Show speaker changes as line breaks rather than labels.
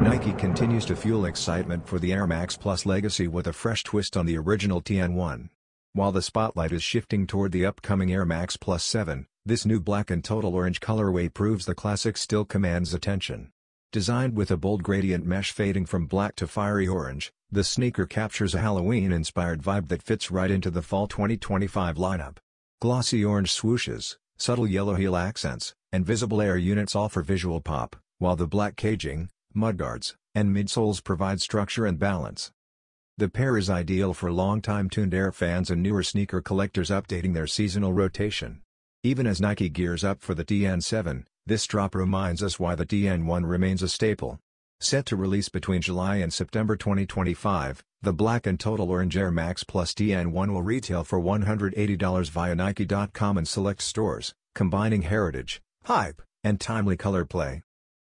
Nike continues to fuel excitement for the Air Max Plus legacy with a fresh twist on the original TN1. While the spotlight is shifting toward the upcoming Air Max Plus VII, this new black and total orange colorway proves the classic still commands attention. Designed with a bold gradient mesh fading from black to fiery orange, the sneaker captures a Halloween-inspired vibe that fits right into the fall 2025 lineup. Glossy orange swooshes, subtle yellow heel accents, and visible air units offer visual pop, while the black caging, mudguards, and midsoles provide structure and balance. The pair is ideal for longtime tuned Air fans and newer sneaker collectors updating their seasonal rotation. Even as Nike gears up for the TN7, this drop reminds us why the TN1 remains a staple. Set to release between July and September 2025, the black and total orange Air Max Plus TN1 will retail for $180 via Nike.com and select stores, combining heritage, hype, and timely color play.